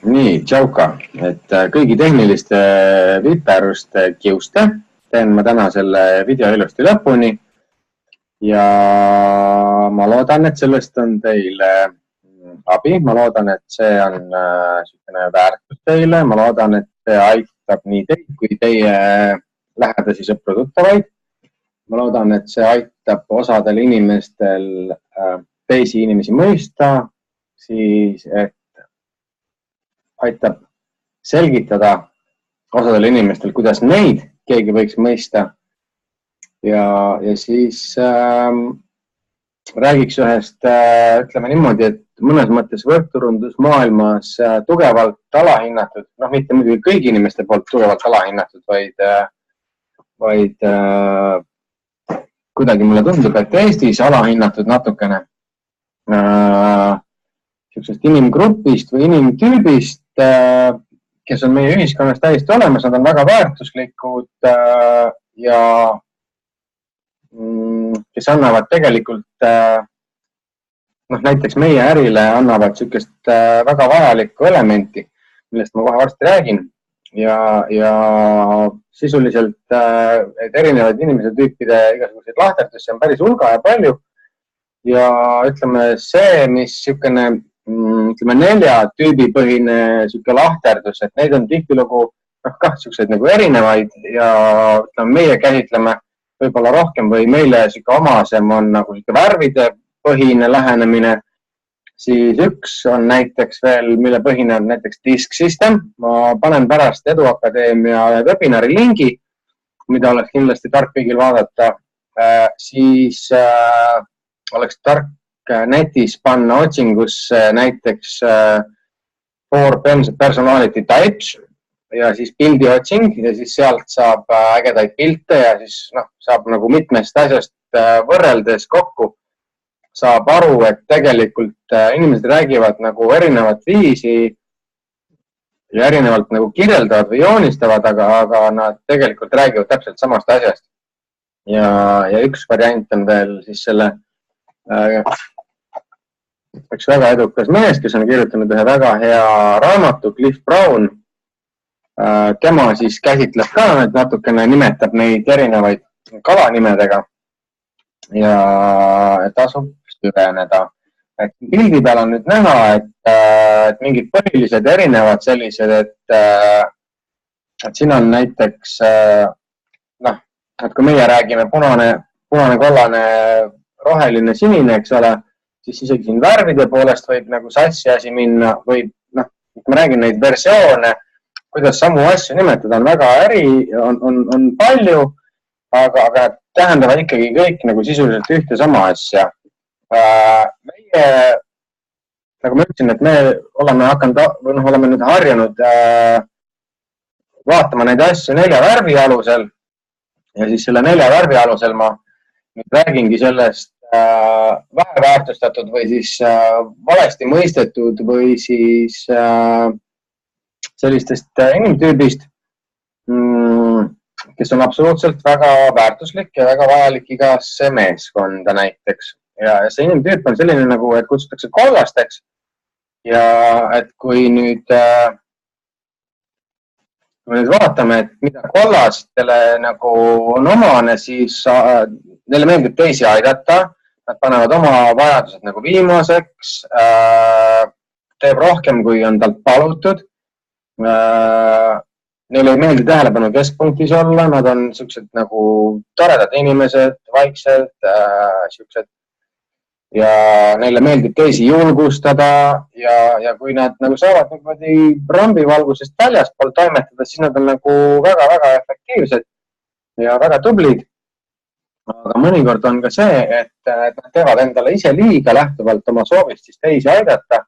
Nii, tšauka, et kõigi tehniliste viperuste kiuste teen ma täna selle video ilusti lõpuni ja ma loodan, et sellest on teile abi. Ma loodan, et see on selline väärtus teile. Ma loodan, et see aitab nii teid kui teie lähedasi sõpru-tuttavaid. Ma loodan, et see aitab osadel inimestel teisi inimesi mõista, siis et aitab selgitada osadel inimestel, kuidas neid keegi võiks mõista ja siis räägiks ühest, ütleme niimoodi, et mõnes mõttes võrkturundusmaailmas tugevalt alahinnatud, mitte muidugi kõigi inimeste poolt tugevalt alahinnatud, vaid kuidagi mulle tundub, et Eestis alahinnatud natukene sellisest inimgrupist või inimtüübist, kes on meie ühiskonnas täiesti olemas, nad on väga väärtuslikud ja kes annavad tegelikult, näiteks meie ärile annavad sellist väga vajalikku elementi, millest ma kohe varsti räägin ja sisuliselt erinevaid inimese tüüpide igasuguseid lahterdusi on päris hulga ja palju ja ütleme see, mis niisugune 4 tüübi põhine lahterdus, et neid on tihtilugu selliseid nagu erinevaid ja ütleme, meie käsitleme võib-olla rohkem või meile omasem on nagu värvide põhine lähenemine, siis üks on näiteks veel, mille põhine on näiteks Disk System. Ma panen pärast Eduakadeemia webinari lingi, mida oleks kindlasti tark kõigil vaadata, siis oleks tark netis panna otsingusse näiteks for personality types ja siis pildi otsing ja siis sealt saab ägedaid pilte ja siis saab nagu mitmest asjast võrreldes kokku. Saab aru, et tegelikult inimesed räägivad nagu erinevat viisi ja erinevalt nagu kirjeldavad või joonistavad, aga nad tegelikult räägivad täpselt samast asjast. Ja üks variant on veel siis selle üks väga edukas mees, kes on kirjutanud ühe väga hea raamatu, Cliff Brown. Tema siis käsitleb ka, et natukene nimetab neid erinevaid kalanimedega ja tasub süveneda. Pildi peal on nüüd näha, et mingid põhilised erinevad sellised, et siin on näiteks, et kui meie räägime punane, kollane, roheline, sinine, eks ole, siis isegi siin värvide poolest võib nagu sassi asi minna või ma räägin neid versioone, kuidas samu asju nimetada on väga on palju, aga tähendavad ikkagi kõik nagu sisuliselt ühte sama asja. Meie, nagu ma ütlesin, et me oleme nüüd harjunud vaatama neid asju 4 värvi alusel ja siis selle 4 värvi alusel ma nüüd räägingi sellest vähe väärtustatud või siis valesti mõistetud või siis sellistest inimtüübist, kes on absoluutselt väga väärtuslik ja väga vajalik igasse meeskonda näiteks. Ja see inimtüüp on selline nagu, et kutsutakse kollasteks ja et kui nüüd vaatame, et mida kollastele nagu on omane, siis neile meeldib teisi aidata. Nad panevad oma vajadused nagu viimaseks, teeb rohkem, kui on talt palutud. Neile ei meeldi tähelepanu keskpunktis olla, nad on sellised nagu toredad inimesed, vaiksed, sellised ja neile meeldib teisi julgustada ja kui nad nagu saavad niimoodi rambivalgusest väljaspool toimetada, siis nad on nagu väga-väga efektiivsed ja väga tublid. Aga mõnikord on ka see, et nad teevad endale ise liiga lähtuvalt oma soovist siis teisi aidata.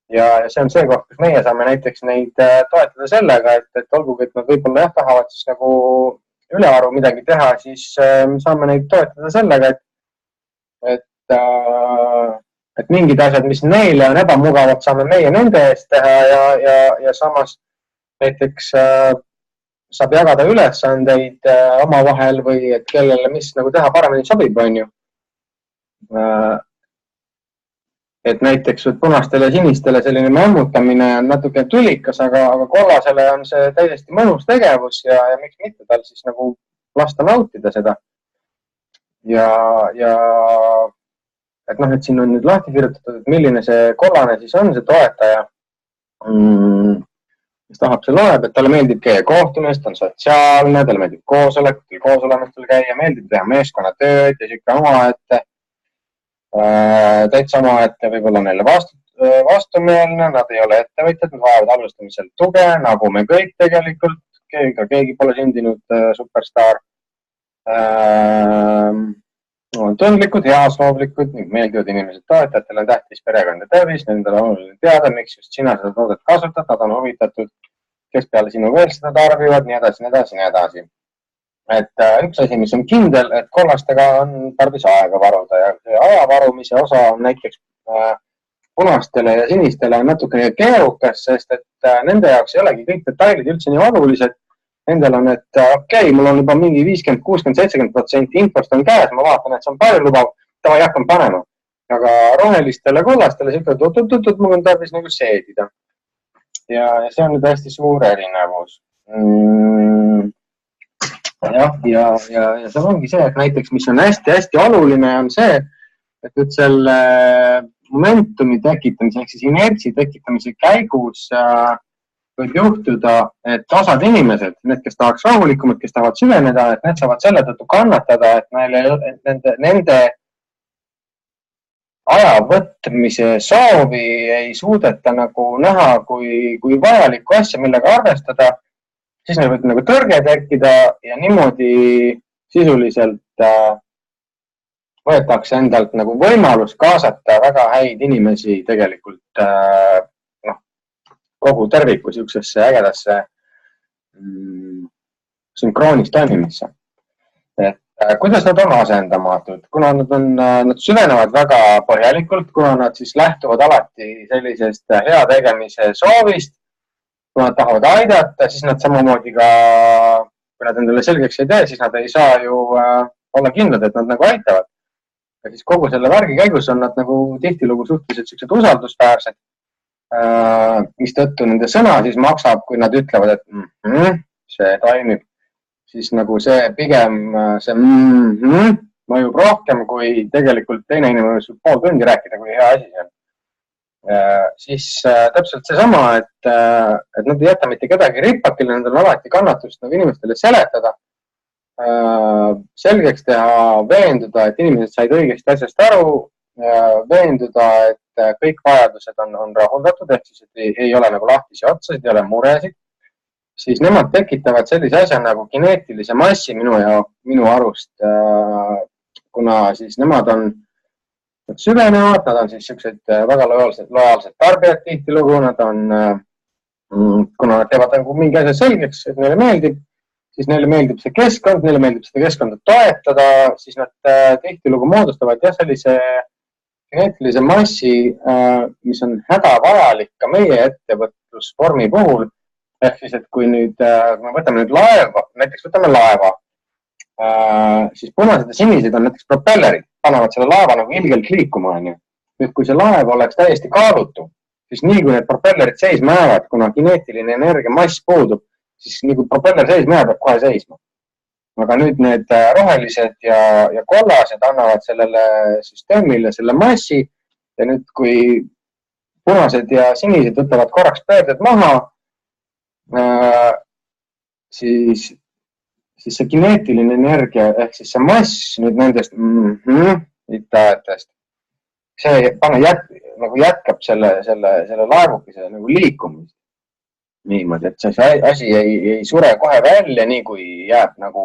Ja see on see koht, kus meie saame näiteks neid toetada sellega, et olgugi, et nad võib-olla tahavad siis nagu ülearu midagi teha, siis saame neid toetada sellega, et mingid asjad, mis neile on ebamugavad, saame meie nende eest teha ja samas näiteks saab jagada ülesandeid oma vahel või et kellele mis nagu teha paremini sobib, on ju. et näiteks punastele ja sinistele selline mämmutamine on natuke tulikas, aga kollasele on see täiesti mõnus tegevus ja miks mitte tal siis nagu lasta nautida seda. Ja et noh, et siin on nüüd lahti kirjutatud, et milline see kollane siis on, see toetaja, kes tahab, see loeb, et talle meeldib käia kohtumist, on sotsiaalne, talle meeldib koosolekutel, koosolemistel käia, meeldib teha meeskonnatööd ja siuke omaette, täitsa omaette, võib-olla neile vastumeelne, nad ei ole ettevõtjad, nad vajavad alustamisel tuge, nagu me kõik tegelikult, keegi pole sündinud superstaar. On tundlikud, heasoovlikud ning meeldivad inimesed toetajatele on tähtis perekond ja tervis, nendel on oluline teada, miks just sina seda toodet kasutad, nad on huvitatud, kes peale sinu veel seda tarbivad, nii edasi, nii edasi, nii edasi. Et üks asi, mis on kindel, et kollastega on tarvis aega varuda ja see aja varumise osa on näiteks punastele ja sinistele on natuke keerukas, sest et nende jaoks ei olegi kõik detailid üldse nii olulised. Nendel on, et okei, mul on juba mingi 50, 60, 70% infost on käes, ma vaatan, et see on palju lubav, tava jäkkam panema. Aga rohelistele kollastele see ütleb, mul on tarvis nagu seedida. Ja see on nüüd hästi suur erinevus. Ja see ongi see, et näiteks, mis on hästi oluline, on see, et nüüd selle momentumi tekitamise, ehk siis inertsi tekitamise käigus võib juhtuda, et osad inimesed, need, kes tahaks rahulikumad, kes tahavad süveneda, et need saavad selle tõttu kannatada, et nende aja võtmise soovi ei suudeta nagu näha kui vajalikku asja, millega arvestada, siis neil võib nagu tõrge tekkida ja niimoodi sisuliselt võetakse endalt nagu võimalus kaasata väga häid inimesi tegelikult kogu terviku siuksesse ägedasse sünkroonis toimimisse. Et kuidas nad on asendamatud? Kuna nad süvenevad väga põhjalikult, kuna nad siis lähtuvad alati sellisest hea tegemise soovist, kui nad tahavad aidata, siis nad samamoodi ka, kui nad endale selgeks ei tee, siis nad ei saa ju olla kindlad, et nad nagu aitavad. Ja siis kogu selle värgi käigus on nad nagu tihtilugu suhteliselt siuksed usaldusväärsed, mis tõttu nende sõna siis maksab, kui nad ütlevad, et see toimib, siis nagu see pigem see mõjub rohkem, kui tegelikult teine inimene võib pool tundi rääkida, kui hea asi see on. Siis täpselt seesama, et nad ei jäta mitte kedagi ripakile, nendel on alati kannatust nagu inimestele seletada, selgeks teha, veenduda, et inimesed said õigesti asjast aru, veenduda, et kõik vajadused on rahuldatud, ehk siis et ei ole nagu lahtisi otsasid, ei ole muresid, siis nemad tekitavad sellise asja nagu kineetilise massi minu arust, kuna siis nemad on süvenevad, nad on siis siuksed väga lojaalsed tarbijad tihtilugu, nad on, kuna nad teevad nagu mingi asja selgeks, et neile meeldib, siis neile meeldib see keskkond, neile meeldib seda keskkonda toetada, siis nad tihtilugu moodustavad sellise kineetilise massi, mis on hädavajalik ka meie ettevõtlusvormi puhul. Ehk siis, et kui nüüd, me võtame nüüd laeva, näiteks võtame laeva, siis punased ja sinised on näiteks propellerid, panevad selle laeva nagu ilgelt liikuma. Nüüd, kui see laev oleks täiesti kaalutu, siis nii kui need propellerid seisma jäävad, kuna kineetiline energia mass puudub, siis nii kui propeller seisma jääb, peab kohe seisma. Aga nüüd need rohelised ja kollased annavad sellele süsteemile selle massi ja nüüd, kui punased ja sinised võtavad korraks pöörded maha, siis see kineetiline energia ehk siis see mass nüüd nendest itajatest, see jätkab selle laevukese nagu liikumist. Niimoodi, et see asi ei sure kohe välja, nii kui jääb nagu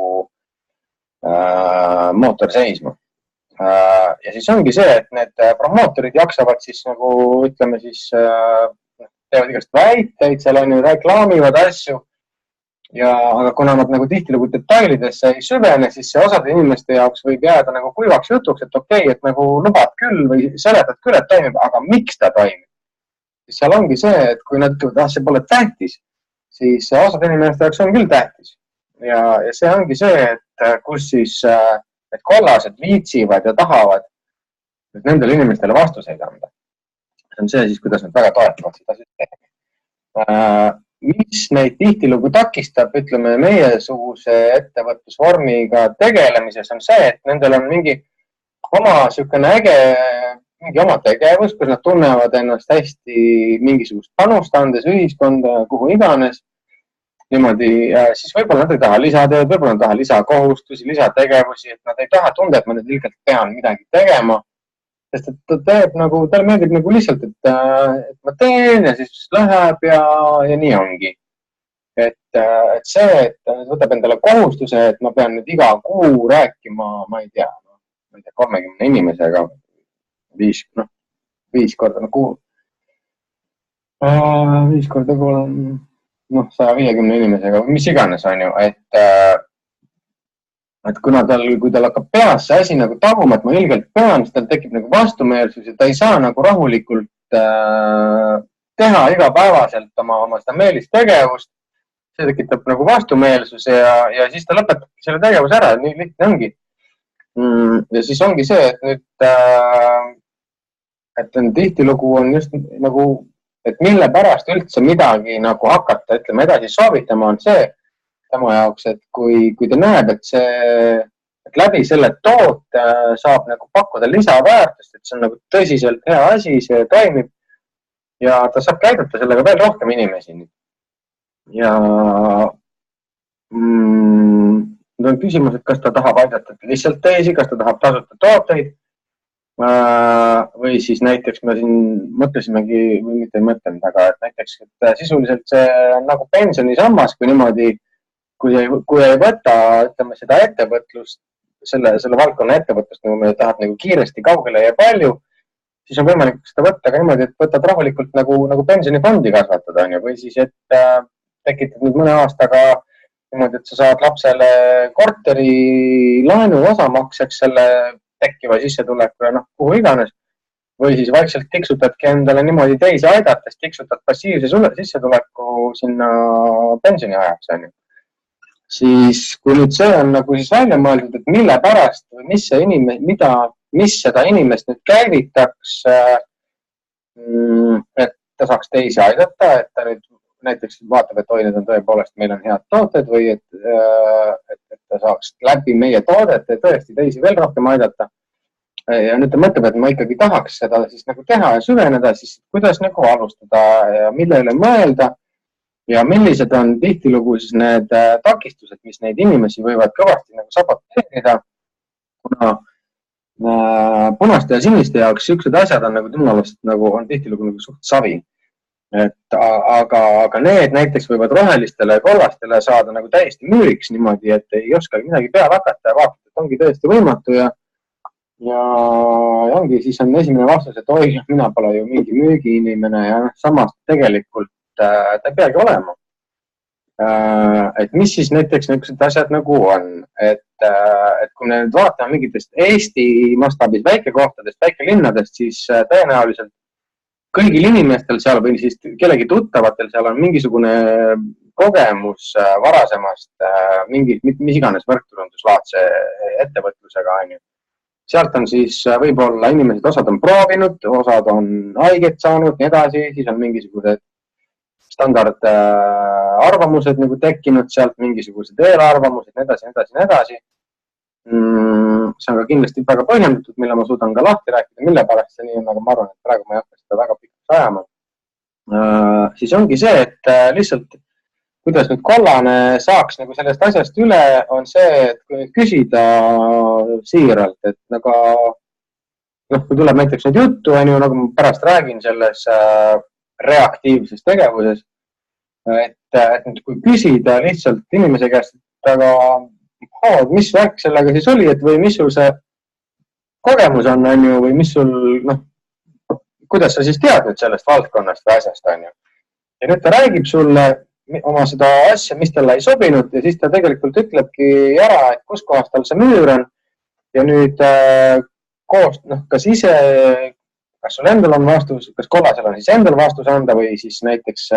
mootor seisma. Ja siis ongi see, et need promootorid jaksavad siis nagu, ütleme siis, teevad igast väiteid, seal on ju reklaamivad asju. Aga kuna nad nagu tihtilugu detailidesse ei süvene, siis see osade inimeste jaoks võib jääda nagu kuivaks jutuks, et okei, et nagu lubad küll või seletad küll, et toimib, aga miks ta toimib? Siis seal ongi see, et kui nad ütlevad, see pole tähtis, siis osad inimeste jaoks on küll tähtis. Ja see ongi see, et kus siis need kollased viitsivad ja tahavad nendele inimestele vastuseid anda. see on see siis, kuidas nad väga toetavad seda süsteemi. Mis neid tihtilugu takistab, ütleme meiesuguse ettevõtlusvormiga tegelemises on see, et nendel on mingi oma niisugune äge, mingi oma tegevus, kus nad tunnevad ennast hästi mingisugust panust andes ühiskonda, kuhu iganes. Niimoodi, siis võib-olla nad ei taha lisatööd, võib-olla nad taha lisakohustusi, lisategevusi, et nad ei taha tunda, et ma nüüd ilgelt pean midagi tegema. Sest et ta teeb nagu, talle meeldib nagu lihtsalt, et ma teen ja siis läheb ja nii ongi. Et see, et ta võtab endale kohustuse, et ma pean nüüd iga kuu rääkima, ma ei tea, 30 inimesega, 5 korda kuu, 5 korda kuu on 150 inimesega, mis iganes on ju, et kui tal hakkab peas see asi nagu taguma, et ma ilgelt pean, siis tal tekib nagu vastumeelsus ja ta ei saa nagu rahulikult teha igapäevaselt oma seda meelistegevust. See tekitab nagu vastumeelsuse ja siis ta lõpetabki selle tegevuse ära, nii lihtne ongi. Ja siis ongi see, et nüüd, et tihtilugu on just nagu, et mille pärast üldse midagi nagu hakata, ütleme edasi soovitama on see tema jaoks, et kui ta näeb, et läbi selle toote saab nagu pakkuda lisaväärtust, et see on nagu tõsiselt hea asi, see toimib ja ta saab käidata sellega veel rohkem inimesi. Ja nüüd on küsimus, et kas ta tahab aidata lihtsalt teisi, kas ta tahab tasuta tooteid või siis näiteks me siin mõtlesimegi, või mitte ei mõtlenud, aga et näiteks et sisuliselt see on nagu pensionisammas, kui niimoodi, kui ei võta, ütleme seda ettevõtlust, selle valdkonna ettevõtlust, nagu me tahab nagu kiiresti kaugele ja palju, siis on võimalik seda võtta ka niimoodi, et võtad rahulikult nagu pensionifondi kasvatada, või siis, et tekitad nüüd mõne aastaga niimoodi, et sa saad lapsele korteri laenu osamakseks selle tekkiva sissetuleku ja kuhu iganes. Või siis vaikselt tiksutadki endale niimoodi teisi aidates, tiksutad passiivse sissetuleku sinna pensioni ajaks. Siis kui nüüd see on nagu siis välja mõeldud, et mille pärast või mis seda inimest nüüd käivitaks, et ta saaks teisi aidata, et ta nüüd näiteks vaatab, et oi, need on tõepoolest, meil on head tooted või et ta saaks läbi meie toodete tõesti teisi veel rohkem aidata. Ja nüüd ta mõtleb, et ma ikkagi tahaks seda siis nagu teha ja süveneda, siis kuidas nagu alustada ja mille üle mõelda ja millised on tihtilugu siis need takistused, mis neid inimesi võivad kõvasti nagu saboteerida, kuna punaste ja siniste jaoks siuksed asjad on nagu tõenäoliselt nagu on tihtilugu nagu suht savi. Aga need näiteks võivad rohelistele ja kollastele saada nagu täiesti müüriks niimoodi, et ei oskagi midagi peale hakata ja vaatad, et ongi tõesti võimatu ja ongi, siis on esimene vastus, et oi, mina pole ju mingi müügiinimene ja samas tegelikult ta ei peagi olema. Et mis siis näiteks niisugused asjad nagu on, et kui me nüüd vaatame mingitest Eesti mastaabis väikekohtadest, väikelinnadest, siis tõenäoliselt kõigil inimestel seal või siis kellegi tuttavatel seal on mingisugune kogemus varasemast mis iganes võrkturunduslaadse ettevõtlusega. Sealt on siis võib-olla inimesed, osad on proovinud, osad on haiget saanud, nii edasi, siis on mingisugused standard arvamused nagu tekkinud sealt, mingisugused eelarvamused, nii edasi. See on ka kindlasti väga põhjendatud, mille ma suudan ka lahti rääkida, mille pärast see nii on, aga ma arvan, et praegu ma ei hakka seda väga pikaks ajama. Siis ongi see, et lihtsalt kuidas nüüd kollane saaks nagu sellest asjast üle, on see, et kui nüüd küsida siiralt, et nagu, kui tuleb näiteks nüüd juttu, nagu ma pärast räägin selles reaktiivses tegevuses, et nüüd kui küsida lihtsalt inimese käest, aga mis värk sellega siis oli, et või mis sul see kogemus on ju, või mis sul, kuidas sa siis tead nüüd sellest valdkonnast või asjast on ju. Ja nüüd ta räägib sulle oma seda asja, mis talle ei sobinud ja siis ta tegelikult ütlebki ära, et kus kohas tal see müür on ja nüüd koos, kas ise, kas sul endal on vastus, kas kollasel on siis endal vastus anda või siis näiteks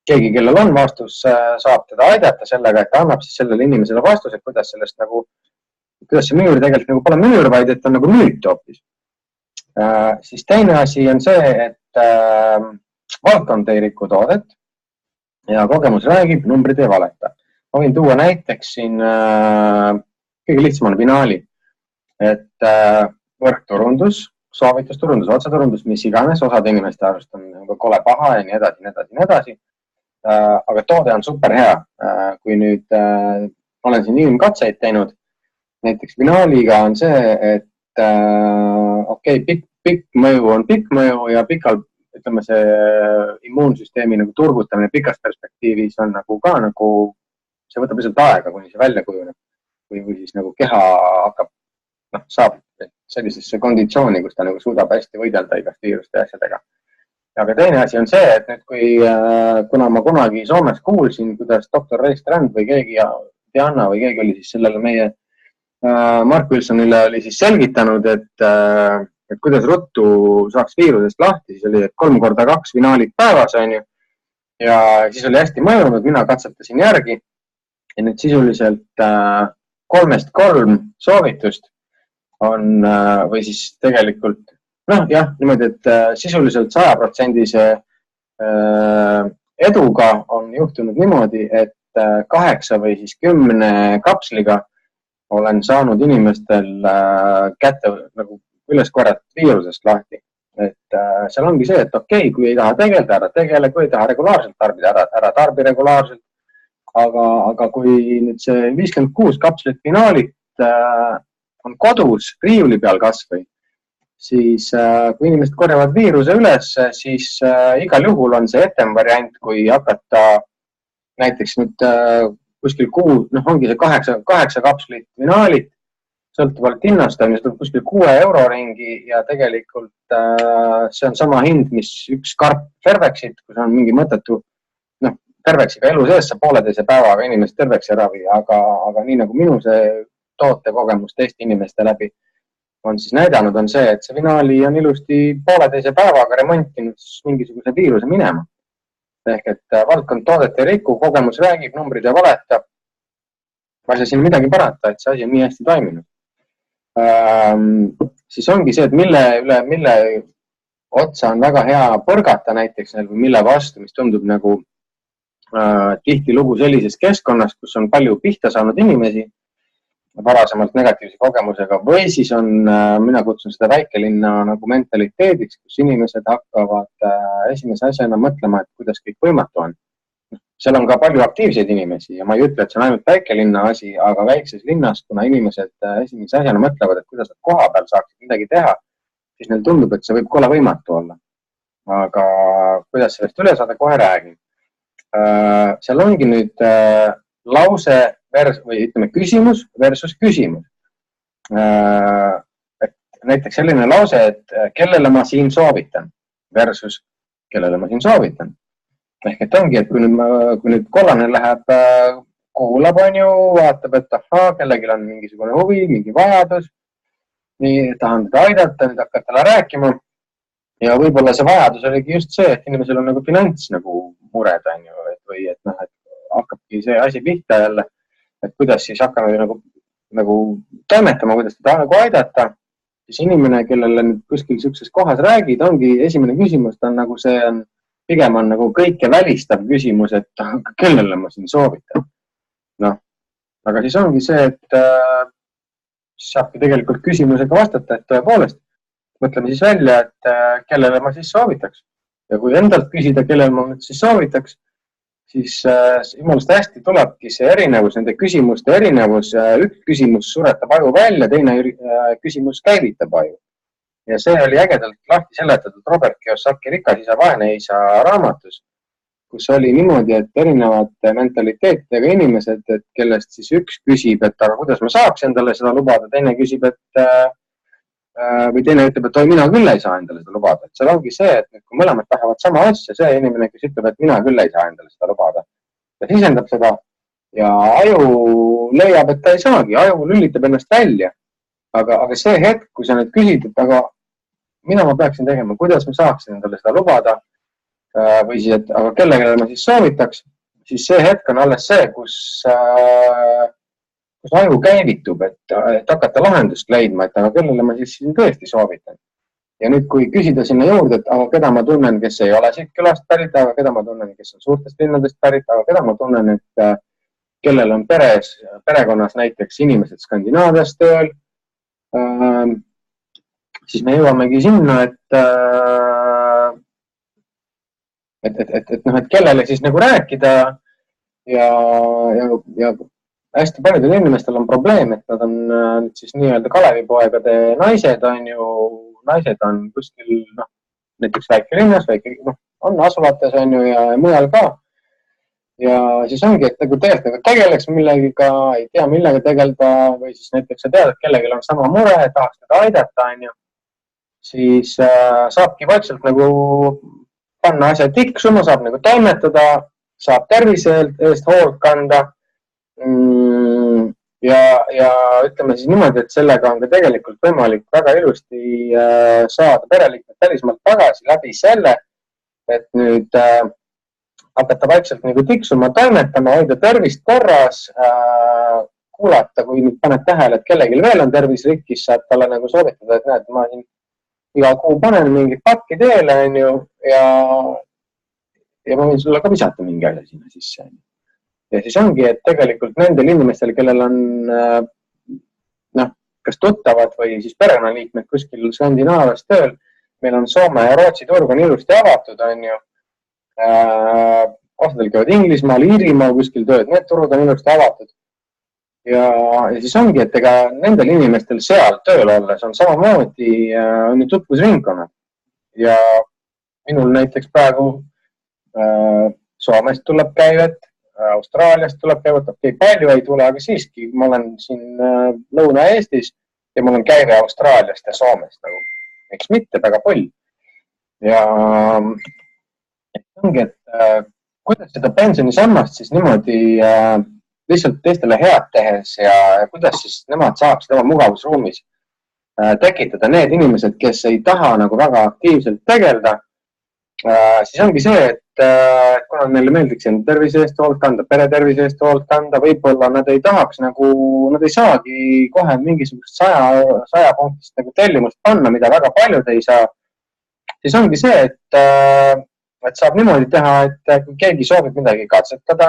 keegi, kellel on vastus, saab teda aidata sellega, et ta annab siis sellele inimesele vastus, et kuidas sellest nagu, kuidas see müür tegelikult nagu pole müür, vaid et on nagu müüt hoopis. Siis teine asi on see, et valdkond ei riku toodet ja kogemus räägib, numbrid ei valeta. Ma võin tuua näiteks siin kõige lihtsam on Vinaali, et võrkturundus, soovitusturundus, otseturundus, mis iganes, osad inimeste arvust on kole paha ja nii edasi, nii edasi, nii edasi. Aga toode on super hea. Kui nüüd olen siin inimkatseid teinud, näiteks Vinaaliga on see, et pikk mõju on pikk mõju ja pikalt, ütleme, see immuunsüsteemi nagu turgutamine pikas perspektiivis on nagu ka nagu, see võtab lihtsalt aega, kuni see välja kujuneb või siis nagu keha hakkab, saab sellisesse konditsiooni, kus ta nagu suudab hästi võidelda igast viiruste ja asjadega. Aga teine asi on see, et nüüd kuna ma kunagi Soomes kuulsin, kuidas doktor Ray Strand või keegi, Diana või keegi oli siis sellele meie Mark Wilsonile oli siis selgitanud, et kuidas ruttu saaks viirusest lahti, siis oli 3x2 Vinaalit päevas, on ju. Ja siis oli hästi mõjunud, mina katsetasin järgi ja nüüd sisuliselt 3-3 soovitust on või siis tegelikult, niimoodi, et sisuliselt 100% eduga on juhtunud niimoodi, et 8 või siis 10 kapsliga olen saanud inimestel kätte nagu üles korjata viirusest lahti. Et seal ongi see, et kui ei taha tegeleda, ära tegele, kui ei taha regulaarselt tarbida, ära tarbi regulaarselt. Aga kui nüüd see 56 kapslit Vinaalit on kodus riiuli peal kasvõi, siis kui inimesed korjavad viiruse üles, siis igal juhul on see etem variant, kui hakata näiteks nüüd kuskil ongi see 8 kapslit Vinaalit, sõltuvalt hinnast on kuskil 6 euro ringi ja tegelikult see on sama hind, mis üks karp Fervexit, kus on mingi mõttetu, Fervexiga elu sees saab pooleteise päevaga inimest terveks ära viia, aga nii nagu minu see tootekogemus teiste inimeste läbi on siis näidanud, on see, et see Vinaali on ilusti pooleteise päevaga remontinud mingisuguse viiruse minema. Ehk et valdkond toodet ei riku, kogemus räägib, numbrid ei valeta. Ma ei saa siin midagi parata, et see asi on nii hästi toiminud. Siis ongi see, et mille otsa on väga hea põrgata näiteks, mille vastu, mis tundub nagu tihti lugu sellises keskkonnas, kus on palju pihta saanud inimesi, varasemalt negatiivse kogemusega, või siis on, mina kutsun seda väikelinna nagu mentaliteediks, kus inimesed hakkavad esimese asjana mõtlema, et kuidas kõik võimatu on. Seal on ka palju aktiivseid inimesi ja ma ei ütle, et see on ainult väikelinna asi, aga väikses linnas, kuna inimesed esimese asjana mõtlevad, et kuidas nad koha peal saaksid midagi teha, siis neil tundub, et see võib kohe võimatu olla. Aga kuidas sellest üle saada, kohe räägin. Seal ongi nüüd lause või ütleme küsimus versus küsimus. Et näiteks selline lause, et kellele ma siin soovitan versus kellele ma siin soovitan. Ehk et ongi, et kui nüüd kollane läheb kuulab, on ju, vaatab, et kellelgi on mingisugune huvi, mingi vajadus, nii tahan teda aidata, nüüd hakkad talle rääkima ja võib-olla see vajadus oligi just see, et inimesel on nagu finants nagu mured, on ju, või et hakkabki see asi pihta jälle, et kuidas siis hakkame nagu toimetama, kuidas teda nagu aidata, siis inimene, kellele nüüd kuskil sellises kohas räägid, ongi esimene küsimus, ta on nagu see on, pigem on nagu kõike välistav küsimus, et kellele ma siin soovitan. Aga siis ongi see, et saabki tegelikult küsimusega vastata, et tõepoolest mõtleme siis välja, et kellele ma siis soovitaks. Ja kui endalt küsida, kellele ma nüüd siis soovitaks, siis jumalast hästi tulebki see erinevus, nende küsimuste erinevus. Üks küsimus suretab aju välja, teine küsimus käivitab aju. Ja see oli ägedalt lahti seletatud Robert Kiyosaki Rikas isa, vaene isa raamatus, kus oli niimoodi, et erinevate mentaliteetidega inimesed, et kellest siis üks küsib, et aga kuidas ma saaks endale seda lubada, teine küsib, et või teine ütleb, et mina küll ei saa endale seda lubada. Et seal ongi see, et kui mõlemad tahavad sama asja, see inimene, kes ütleb, et mina küll ei saa endale seda lubada. Ta sisendab seda ja aju leiab, et ta ei saagi, aju lülitab ennast välja. Aga see hetk, kui sa nüüd küsid, et aga mina ma peaksin tegema, kuidas ma saaksin endale seda lubada või siis, et aga kellele ma siis soovitaks, siis see hetk on alles see, kus aju käivitub, et hakata lahendust leidma, et aga kellele ma siis tõesti soovitan. Ja nüüd, kui küsida sinna juurde, et aga keda ma tunnen, kes ei ole siit külast pärit, aga keda ma tunnen, kes on suurtest linnadest pärit, aga keda ma tunnen, et kellel on perekonnas näiteks inimesed Skandinaaviast tööl, siis me jõuamegi sinna, et kellele siis nagu rääkida ja hästi paljudel inimestel on probleem, et nad on siis nii-öelda Kalevipoegade naised, naised on kuskil, näiteks väikelinnas, on asulates ja mujal ka. Ja siis ongi, et nagu tegelikult tegeleks millegiga, ei tea millega tegelda või siis näiteks sa tead, et kellegil on sama mure, tahaks teda aidata, siis saabki vaikselt nagu panna asja tiksuma, saab nagu toimetada, saab tervise eest hoolt kanda. Ja ütleme siis niimoodi, et sellega on ka tegelikult võimalik väga ilusti saada pereliikmed välismaalt tagasi läbi selle, et nüüd hakata vaikselt nagu tiksuma, toimetama, hoida tervist korras, kuulata, kui nüüd paned tähele, et kellelgi veel on tervis rikkis, saab talle nagu soovitada, et näed, ma siin iga kuu panen mingit pakki teele ja ma võin sulle ka visata mingi asja sinna sisse. Ja siis ongi, et tegelikult nendel inimestel, kellel on kas tuttavad või siis perekonnaliikmed kuskil Skandinaavias tööl, meil on Soome ja Rootsi turg on ilusti avatud, osadel käivad Inglismaal, Iirimaal kuskil tööd, need turud on ilusti avatud. Ja siis ongi, et ega nendel inimestel seal tööl olles on samamoodi on tutvusringkonnad. Ja minul näiteks praegu Soomest tuleb käivet, Austraaliast tuleb käivet, palju ei tule, aga siiski ma olen siin Lõuna-Eestis ja mul on käive Austraaliast ja Soomest. Miks mitte, väga palju. Ja ongi, et kuidas seda pensionisammast siis niimoodi lihtsalt teistele head tehes ja kuidas siis nemad saaksid oma mugavusruumis tekitada need inimesed, kes ei taha nagu väga aktiivselt tegelda, siis ongi see, et kuna neile meeldiks enda tervise eest hoolt kanda, pere tervise eest hoolt kanda, võib-olla nad ei tahaks nagu, nad ei saagi kohe mingisugust 100 punktist nagu tellimust panna, mida väga paljud ei saa, siis ongi see, et saab niimoodi teha, et kui keegi soovib midagi katsetada,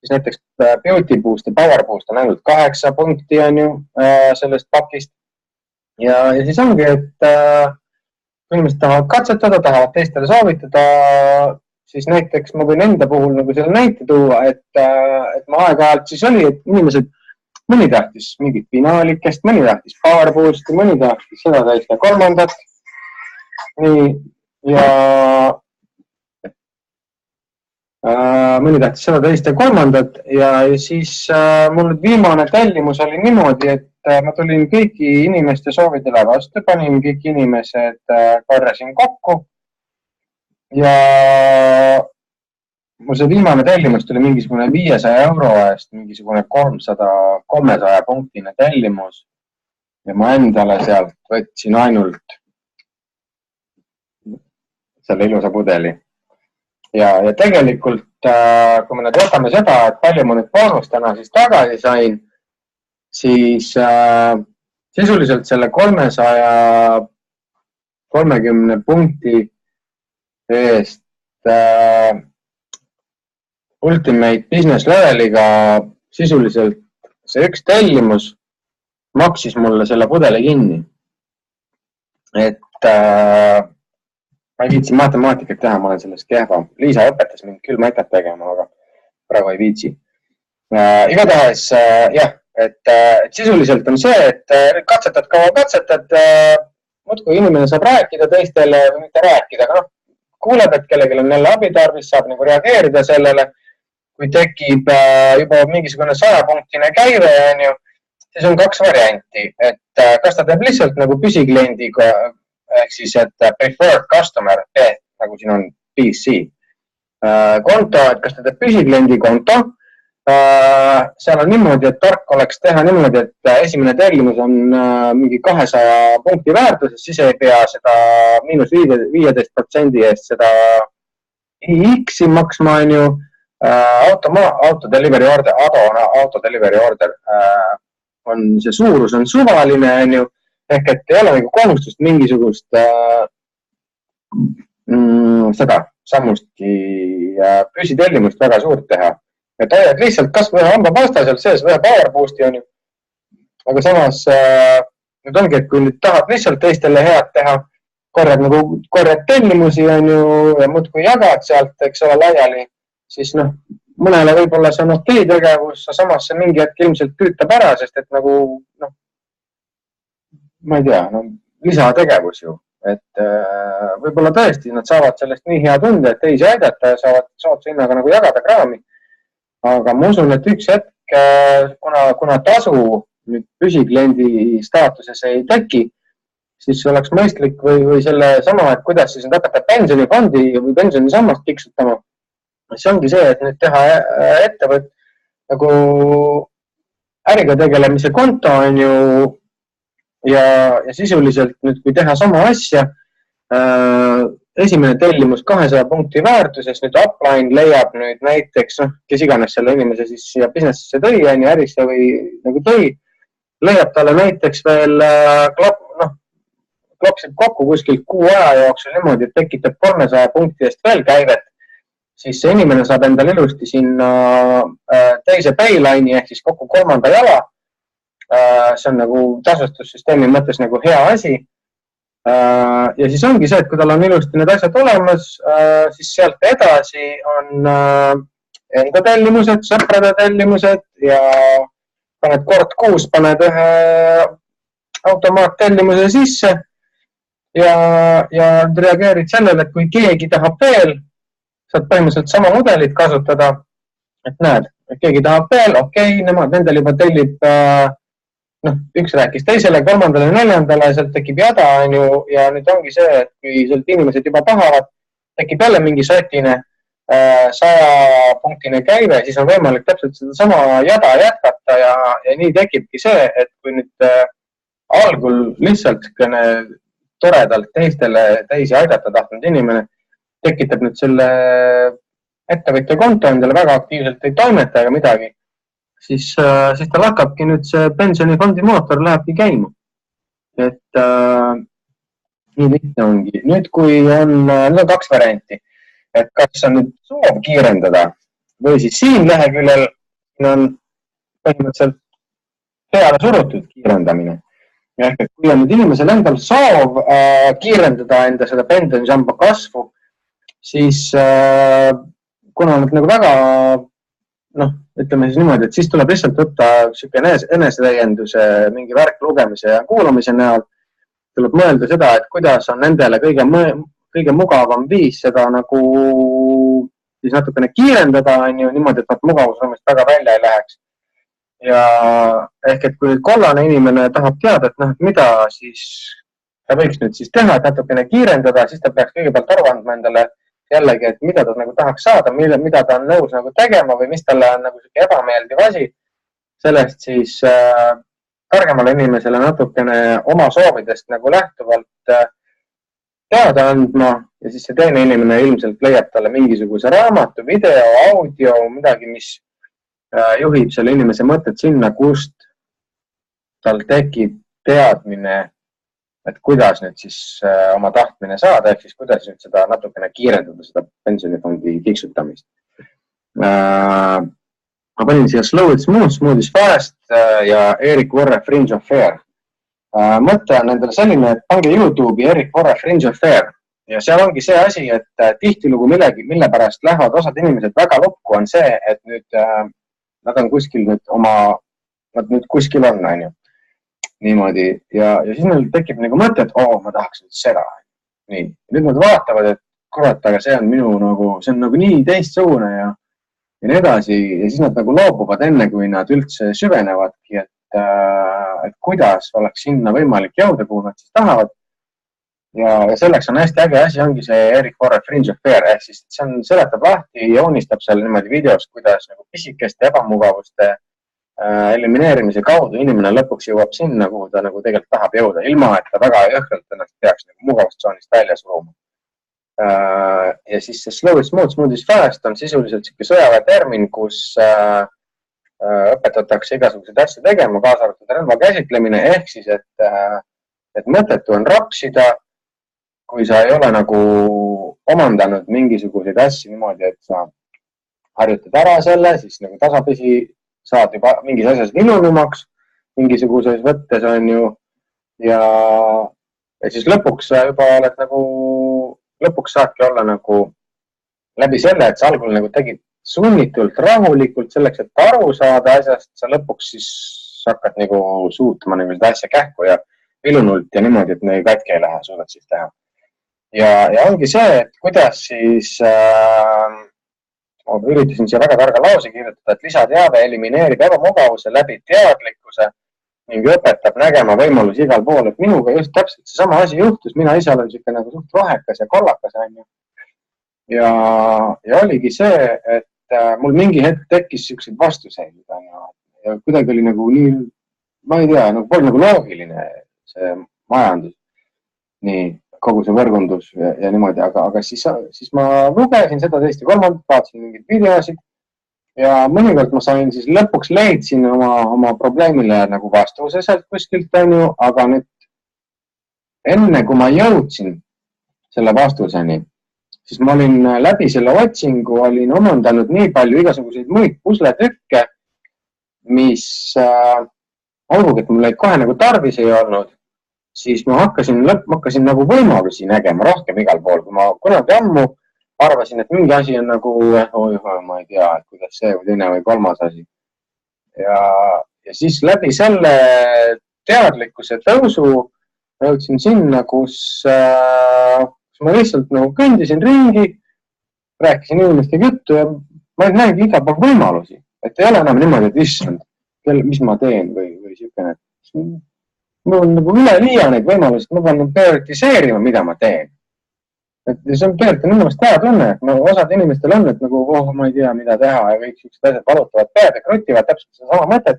siis näiteks Beauty Boost ja Power Boost on ainult 8 punkti sellest pakist. Ja siis ongi, et kui inimesed tahavad katsetada, tahavad teistele soovitada, siis näiteks ma võin enda puhul nagu selle näite tuua, et ma aeg-ajalt siis oli, et inimesed, mõni tahtis mingit finaalikest, mõni tahtis Power Boosti, mõni tahtis seda teist ja kolmandat. Nii, ja mõni tahtis seda teist ja kolmandat ja siis mul viimane tellimus oli niimoodi, et ma tulin kõiki inimeste soovidele vastu, panin kõik inimesed, korjasin kokku ja mul see viimane tellimus tuli mingisugune 500 euro eest, mingisugune 300 punktine tellimus ja ma endale sealt võtsin ainult selle ilusa pudeli. Ja tegelikult, kui me nüüd võtame seda, et palju ma nüüd boonustena siis tagasi sain, siis sisuliselt selle 330 punkti eest Ultimate Business Leveliga sisuliselt see üks tellimus maksis mulle selle pudeli kinni. Et ma ei viitsi matemaatikat teha, ma olen sellest kehva. Liisa õpetas mind küll matat tegema, aga praegu ei viitsi. Igatahes, jah, et sisuliselt on see, et katsetad, kaua katsetad, muudkui inimene saab rääkida teistele või mitte rääkida, aga kuuleb, et kellelgi on jälle abitarvis, saab nagu reageerida sellele. Kui tekib juba mingisugune 100-punktine käive, siis on 2 varianti, et kas ta teeb lihtsalt nagu püsikliendiga, ehk siis, et preferred customer, nagu siin on PC konto, et kas ta teeb püsikliendi konto. Seal on niimoodi, et tark oleks teha niimoodi, et esimene tellimus on mingi 200 punkti väärtuses, siis ei pea seda -15% eest seda X-i maksma, auto delivery order on see suurus on suvaline, ehk et ei ole nagu kohustust mingisugust seda sammustki püsitellimust väga suurt teha. Et hoiad lihtsalt kas või hambapasta seal sees või Power Boosti on ju. Aga samas nüüd ongi, et kui nüüd tahad lihtsalt teistele head teha, korjad tellimusi on ju ja muudkui jagad sealt, eks ole, laiali, siis noh, mõnele võib-olla see on okei tegevus, samas see mingi hetk ilmselt tüütab ära, sest et nagu noh, ma ei tea, no lisategevus ju, et võib-olla tõesti nad saavad sellest nii hea tunde, et teisi aidata ja saavad soodsa hinnaga nagu jagada kraami. Aga ma usun, et üks hetk, kuna tasu nüüd püsikliendi staatuses ei teki, siis oleks mõistlik või selle sama, et kuidas siis nüüd hakata pensionifondi või pensionisammast tiksutama. See ongi see, et nüüd teha ettevõtt nagu äriga tegelemise konto on ju ja sisuliselt nüüd, kui teha sama asja, esimene tellimus 200 punkti väärtuses, nüüd upline leiab nüüd näiteks, kes iganes selle inimese siis siia businessisse tõi, ärisse või nagu tõi, leiab talle näiteks veel klopsib kokku kuskilt kuu aja jooksul niimoodi, et tekitab 300 punkti eest veel käivet, siis see inimene saab endale ilusti sinna teise payline'i ehk siis kokku kolmanda jala. See on nagu tasustussüsteemi mõttes nagu hea asi. Ja siis ongi see, et kui tal on ilusti need asjad olemas, siis sealt edasi on enda tellimused, sõprade tellimused ja paned kord kuus, paned ühe automaattellimuse sisse ja reageerid sellele, et kui keegi tahab veel, saad põhimõtteliselt sama mudelit kasutada, et näed, et keegi tahab veel, okei, nendel juba tellib üks rääkis teisele, kolmandale, neljandale, sealt tekib jada on ju, ja nüüd ongi see, et kui sealt inimesed juba tahavad, tekib jälle mingi sotine 100-punktine käive, siis on võimalik täpselt seda sama jada jätkata ja nii tekibki see, et kui nüüd algul lihtsalt toredalt teisi aidata tahtnud inimene tekitab nüüd selle ettevõtja konto endale väga aktiivselt ei toimeta ega midagi, siis tal hakkabki nüüd see pensionifondi mootor lähebki käima. Et nii lihtne ongi. Nüüd, kui on kaks varianti, et kas on nüüd soov kiirendada või siis siin leheküljel on põhimõtteliselt peale surutud kiirendamine. Ehk, et kui on nüüd inimesel endal soov kiirendada enda seda pensionisamba kasvu, siis kuna on nagu väga ütleme siis niimoodi, et siis tuleb lihtsalt võtta enesetäienduse mingi värk lugemise ja kuulamise näol. Tuleb mõelda seda, et kuidas on nendele kõige mugavam viis seda nagu siis natukene kiirendada on ju niimoodi, et nad mugavusruumist väga välja ei läheks. Ja ehk, et kui nüüd kollane inimene tahab teada, et mida siis ta võiks nüüd siis teha, et natukene kiirendada, siis ta peaks kõigepealt aru andma endale jällegi, et mida ta nagu tahaks saada, mida ta on nõus nagu tegema või mis talle on nagu ebameeldiv asi. Sellest siis targemale inimesele natukene oma soovidest nagu lähtuvalt teada andma ja siis see teine inimene ilmselt leiab talle mingisuguse raamatu, video, audio, midagi, mis juhib selle inimese mõtted sinna, kust tal tekib teadmine, et kuidas nüüd siis oma tahtmine saada, ehk siis kuidas nüüd seda natukene kiirendada, seda pensionifondi tiksutamist. Ma panin siia Slow It Smooth, Smooth is Fast ja Erik Vorre Fringe Affair. Mõte on endale selline, et pange YouTube'i Erik Vorre Fringe Affair ja seal ongi see asi, et tihtilugu mille pärast lähevad osad inimesed väga lukku on see, et nüüd nad on kuskil nad nüüd kuskil on ju. Niimoodi ja siis neil tekib nagu mõte, et ma tahaks nüüd seda. Nii. Nüüd nad vaatavad, et kurat, aga see on see on nagu nii teistsugune ja nii edasi ja siis nad nagu loobuvad enne, kui nad üldse süvenevadki, et kuidas oleks sinna võimalik jõuda, kuhu nad siis tahavad. Ja selleks on hästi äge asi, ongi see Erik Vorre Fringe Affair, ehk siis see seletab lahti ja joonistab seal niimoodi videos, kuidas nagu pisikeste ebamugavuste elimineerimise kaudu inimene lõpuks jõuab sinna, kuhu ta nagu tegelikult tahab jõuda, ilma et ta väga jõhkralt ennast peaks nagu mugavustsoonist välja suruma. Ja siis see Slow It Smooth, Smooth is Fast on sisuliselt siuke sõjaväe termin, kus õpetatakse igasuguseid asju tegema, kaasa arvatud relva käsitlemine, ehk siis, et et mõttetu on rapsida, kui sa ei ole nagu omandanud mingisuguseid asju niimoodi, et sa harjutad ära selle, siis nagu tasapisi saad juba mingis asjas vilunumaks, mingisuguses võttes on ju, ja siis lõpuks sa juba oled nagu, lõpuks saadki olla nagu läbi selle, et sa algul nagu tegid sunnitult, rahulikult selleks, et aru saada asjast, sa lõpuks siis hakkad nagu suutma nagu seda asja kähku ja vilunult ja niimoodi, et me katki ei lähe, suudad siis teha. Ja ongi see, et kuidas siis üritasin siia väga targa lause kirjutada, et lisateave elimineerib ebamugavuse läbi teadlikkuse ning õpetab nägema võimalusi igal pool. Et minuga just täpselt seesama asi juhtus. Mina ise olen siuke nagu suht rohekas ja kollakas. Ja oligi see, et mul mingi hetk tekkis siukseid vastuseid. Ja kuidagi oli nagu nii, ma ei tea, nagu polnud nagu loogiline see majandus. Nii kogu see võrgundus ja niimoodi, aga siis ma lugesin seda teist ja kolmandat, vaatasin mingeid videosid ja mõnikord ma sain siis lõpuks leidsin oma probleemile nagu vastuse sealt kuskilt, aga nüüd enne kui ma jõudsin selle vastuseni, siis ma olin läbi selle otsingu, olin omandanud nii palju igasuguseid muid pusletükke, mis olgugi, et mul neid kohe nagu tarvis ei olnud, siis ma hakkasin nagu võimalusi nägema rohkem igal pool, kui ma kunagi ammu arvasin, et mingi asi on nagu, ma ei tea, et kuidas see või teine või kolmas asi. Ja siis läbi selle teadlikkuse tõusu jõudsin sinna, kus ma lihtsalt nagu kõndisin ringi, rääkisin inimestega juttu ja ma näegi igal pool võimalusi, et ei ole enam niimoodi, et issand, mis ma teen või siukene. Mul on nagu üleliia neid võimalusi, ma pean prioritiseerima, mida ma teen. Et see on tegelikult minu meelest hea tunne, et osad inimestel on, et nagu, ma ei tea, mida teha ja kõik siuksed asjad valutavad pead ja krutivad täpselt sama mõtet,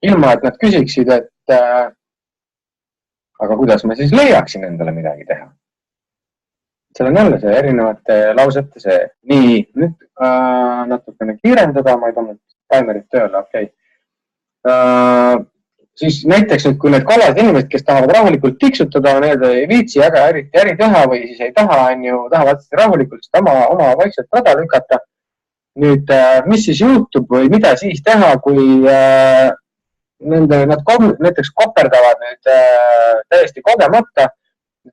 ilma et nad küsiksid, et aga kuidas ma siis leiaksin endale midagi teha. Seal on jälle see erinevate lausete see. Nii, nüüd natukene kiirendada, ma ei toonud taimerit tööle, okei. Siis näiteks nüüd, kui need kollased inimesed, kes tahavad rahulikult tiksutada, need ei viitsi väga eriti äri teha või siis ei taha, tahavad rahulikult seda oma vaikselt rada lükata. Nüüd, mis siis juhtub või mida siis teha, kui nad näiteks koperdavad nüüd täiesti kogemata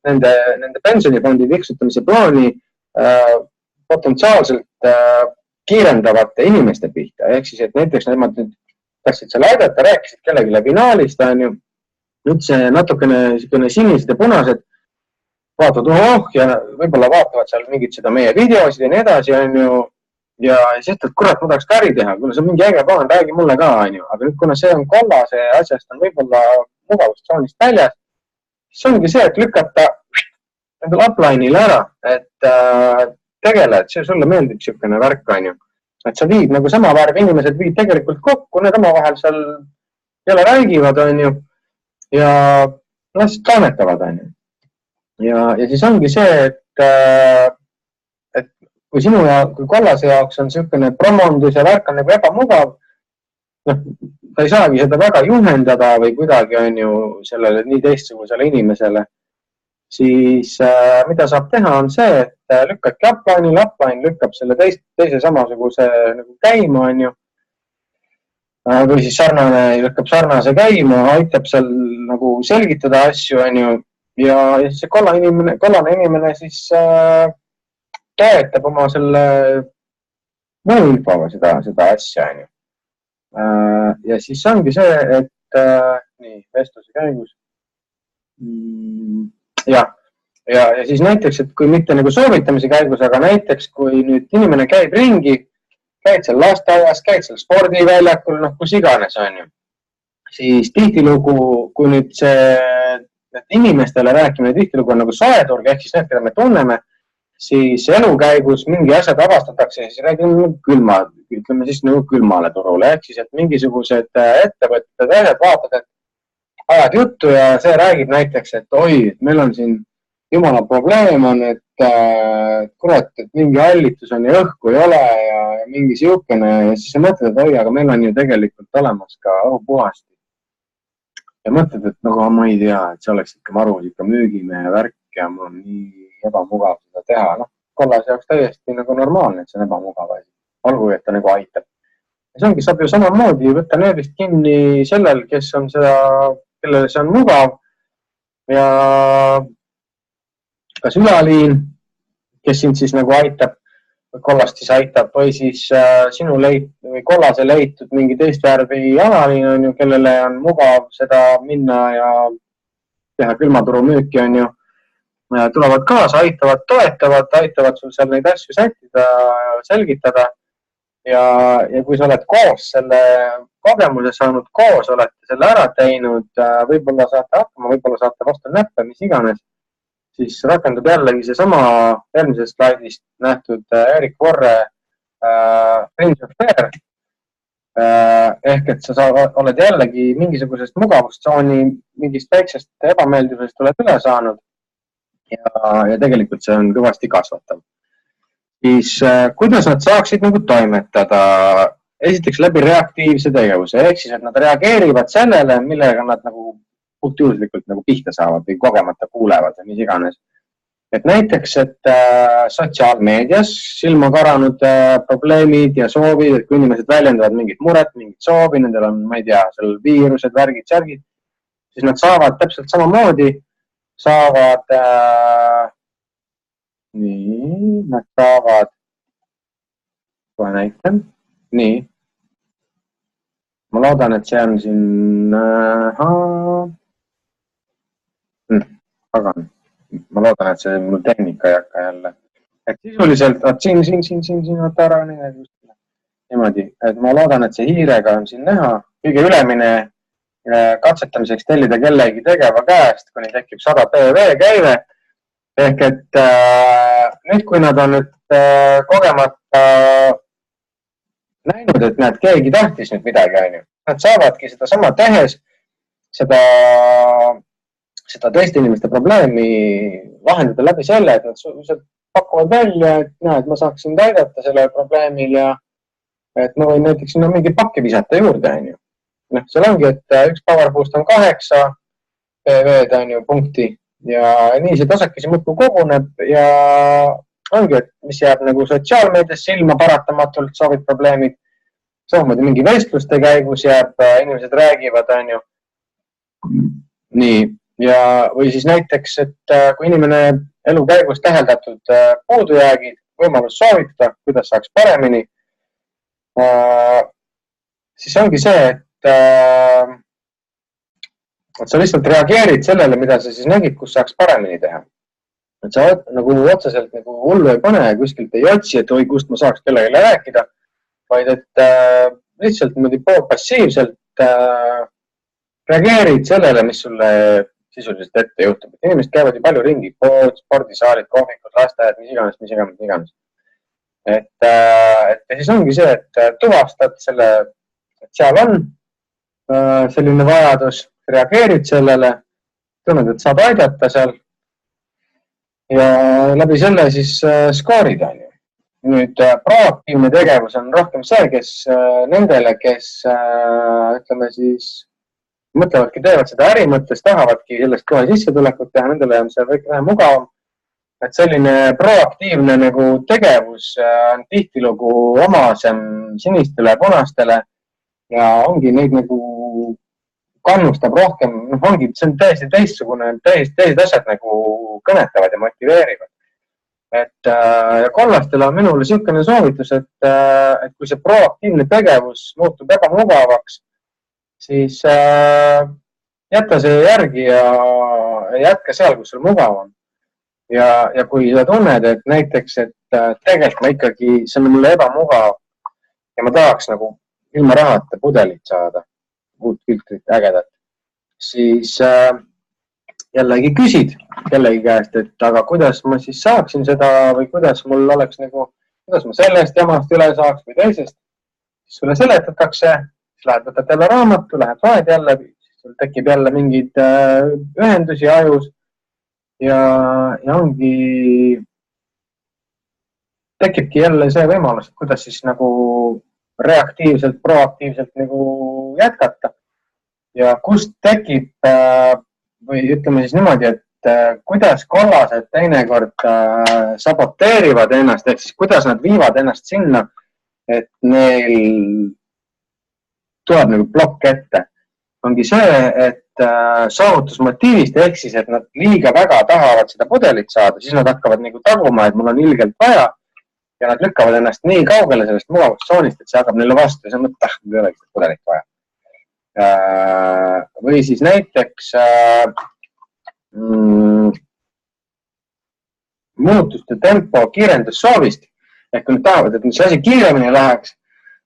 nende pensionifondi tiksutamise plaani potentsiaalselt kiirendavate inimeste pihta. Ehk siis, et näiteks nemad nüüd tahtsid seal aidata, rääkisid kellegile finaalist, nüüd see natukene sinised ja punased vaatavad, ja võib-olla vaatavad seal mingid seda meie videosid ja nii edasi, ja siis, et kurat, ma tahaks ka äri teha, kuna see on mingi äge plaan, räägi mulle ka, aga nüüd, kuna see on kollase asjast on võib-olla mugavustsoonist väljas, siis ongi see, et lükata endal upline'ile ära, et tegele, et see sulle meeldib siukene värk, et sa viid nagu sama värvi inimesed viid tegelikult kokku, need omavahel seal jälle räägivad, ja siis toimetavad, ja siis ongi see, et kui sinu ja kui kollase jaoks on siukene promondus ja värk on nagu ebamugav, ta ei saagi seda väga juhendada või kuidagi sellele nii teistsugusele inimesele, siis mida saab teha on see, et lükkadki upline'ile, upline lükkab selle teise samasuguse nagu käima, või siis lükkab sarnase käima, aitab seal nagu selgitada asju, ja siis see kollane inimene siis toetab oma selle muu infoga seda asja, ja siis ongi see, et nii, vestluse käigus ja siis näiteks, et kui mitte nagu soovitamise käigus, aga näiteks, kui nüüd inimene käib ringi, käid seal lasteaias, käid seal spordiväljakul, kus iganes siis tihtilugu, kui nüüd inimestele rääkimine tihtilugu on nagu soeturg, ehk siis need, keda me tunneme, siis elu käigus mingi asjad avastatakse, siis räägime ütleme siis nagu külmale turule, ehk siis, et mingisugused ettevõtted asjad vaatad, et ajad juttu ja see räägib näiteks, et oi, meil on siin jumala probleem on, et kurat, et mingi hallitus on ja õhku ei ole ja mingi siukene ja siis sa mõtled, et oi, aga meil on ju tegelikult olemas ka õhupuhasti. ja mõtled, et nagu ma ei tea, et see oleks ikka marus ikka müügimehe värk ja mul on nii ebamugav seda teha. Noh, kollase jaoks täiesti nagu normaalne, et see on ebamugav asi. Olgu, et ta nagu aitab. Ja see ongi, saab ju samamoodi võtta nööbist kinni sellel, kes on seda, kellele see on mugav ja kas ülaliin, kes sind siis nagu aitab, või kollast siis aitab või siis sinu või kollase leitud mingi teist värvi alaliin on ju, kellele on mugav seda minna ja teha külmaturu müüki on ju, tulevad kaasa, aitavad, toetavad, aitavad sul seal neid asju sättida, selgitada ja kui sa oled koos selle kogemuse saanud, koos olete selle ära teinud, võib-olla saate hakkama, võib-olla saate vastu näppe, mis iganes, siis rakendub jällegi seesama eelmisest slaidist nähtud Erik Vorre Prince of Fair. Ehk et sa oled jällegi mingisugusest mugavustsooni, mingist väiksest ebameeldivusest oled üle saanud ja tegelikult see on kõvasti kasvatav. Siis kuidas nad saaksid nagu toimetada? Esiteks läbi reaktiivse tegevuse, ehk siis, et nad reageerivad sellele, millega nad nagu puhtjuhuslikult nagu pihta saavad või kogemata kuulevad või mis iganes. Et näiteks, et sotsiaalmeedias silma karanud probleemid ja soovid, et kui inimesed väljendavad mingit muret, mingit soovi, nendel on, ma ei tea, seal viirused, värgid, särgid, siis nad saavad täpselt samamoodi, nad saavad, kohe näitan, nii, ma loodan, et see on siin, aga ma loodan, et see mul tehnika ei hakka jälle. Et sisuliselt, siin, võtta ära niimoodi, et ma loodan, et see hiirega on siin näha. Kõige ülemine katsetamiseks tellida kellegi tegeva käest, kuni tekib 100 PV käive. Ehk et nüüd, kui nad on nüüd kogemata näinud, et näed, keegi tahtis nüüd midagi, on ju. Nad saavadki seda sama tehes, seda teiste inimeste probleemi lahendada läbi selle, et nad pakuvad välja, et näed, ma saaksin aidata sellele probleemil ja et ma võin näiteks sinna mingi pakki visata juurde, on ju. Seal ongi, et üks PowerBoost on 8 PV-d on ju punkti ja nii see tasakesi muudkui koguneb ja ongi, et mis jääb nagu sotsiaalmeedias silma paratamatult, soovid probleemid. Samamoodi mingi vestluste käigus jääb, inimesed räägivad, on ju. Nii. Ja, või siis näiteks, et kui inimene elu käigus täheldatud puudujäägid, võimalus soovitada, kuidas saaks paremini, siis ongi see, et sa lihtsalt reageerid sellele, mida sa siis nägid, kus saaks paremini teha. Et sa nagu otseselt nagu hullu ei pane, kuskilt ei otsi, et oi, kust ma saaks kellegile rääkida, vaid et lihtsalt passiivselt reageerid sellele, mis sulle sisuliselt ette juhtub. Inimesed käivad ju palju ringi, pood, spordisaalid, kohvikud, lasteajad, mis iganes. Et siis ongi see, et tuvastad selle, et seal on selline vajadus, reageerid sellele, tunned, et saad aidata seal ja läbi selle siis skoorid on ju. Nüüd proaktiivne tegevus on rohkem see, kes nendele, kes ütleme siis mõtlevadki, teevad seda äri mõttes, tahavadki sellest kohe sissetulekut teha, nendele on see vähem mugavam. Et selline proaktiivne nagu tegevus on tihtilugu omasem sinistele ja punastele ja ongi neid nagu kannustab rohkem, ongi, see on täiesti teistsugune, teised asjad nagu kõnetavad ja motiveerivad. Et ja kollastel on minule niisugune soovitus, et kui see proaktiivne tegevus muutub ebamugavaks, siis jätta see järgi ja jätka seal, kus sul mugav on. Ja kui sa tunned, et näiteks, et tegelikult ma ikkagi, see on mulle ebamugav ja ma tahaks nagu ilma rahata pudelit saada, uut filtrit, ägedat, siis jällegi küsid kellegi käest, et aga kuidas ma siis saaksin seda või kuidas mul oleks nagu, kuidas ma sellest jamast üle saaks või teisest. Siis sulle seletatakse, siis lähed võtad jälle raamatu, lähed vahed jälle, siis sul tekib jälle mingid ühendusi ajus ja ongi, tekibki jälle see võimalus, kuidas siis nagu reaktiivselt, proaktiivselt nagu jätkata. ja kust tekib või ütleme siis niimoodi, et kuidas kollased teinekord saboteerivad ennast, ehk siis kuidas nad viivad ennast sinna, et neil tuleb nagu plokk ette. Ongi see, et saavutusmotiivist ehk siis, et nad liiga väga tahavad seda pudelit saada, siis nad hakkavad nagu taguma, et mul on ilgelt vaja ja nad lükkavad ennast nii kaugele sellest mugavustsoonist, et see hakkab neile vastu ja see mõtleb, et mul ei olegi seda pudelit vaja. Või siis näiteks muutuste tempo kiirendussoovist, ehk kui nad tahavad, et see asi kiiremini läheks,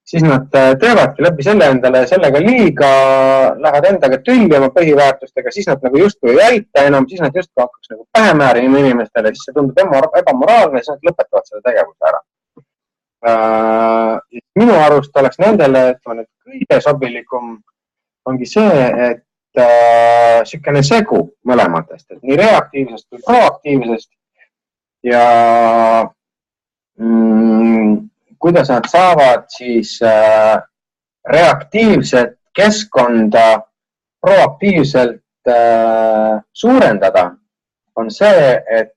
siis nad teevadki läbi selle endale sellega liiga, lähevad endaga tülli oma põhiväärtustega, siis nad nagu justkui ei aita enam, siis nad justkui hakkaks nagu pähe määrima inimestele, siis see tundub ebamoraalne, siis nad lõpetavad selle tegevuse ära. Minu arust oleks nendele, et kõige sobilikum ongi see, et sükene segu mõlematest, et nii reaktiivsest kui proaktiivsest ja kuidas nad saavad siis reaktiivset keskkonda proaktiivselt suurendada, on see, et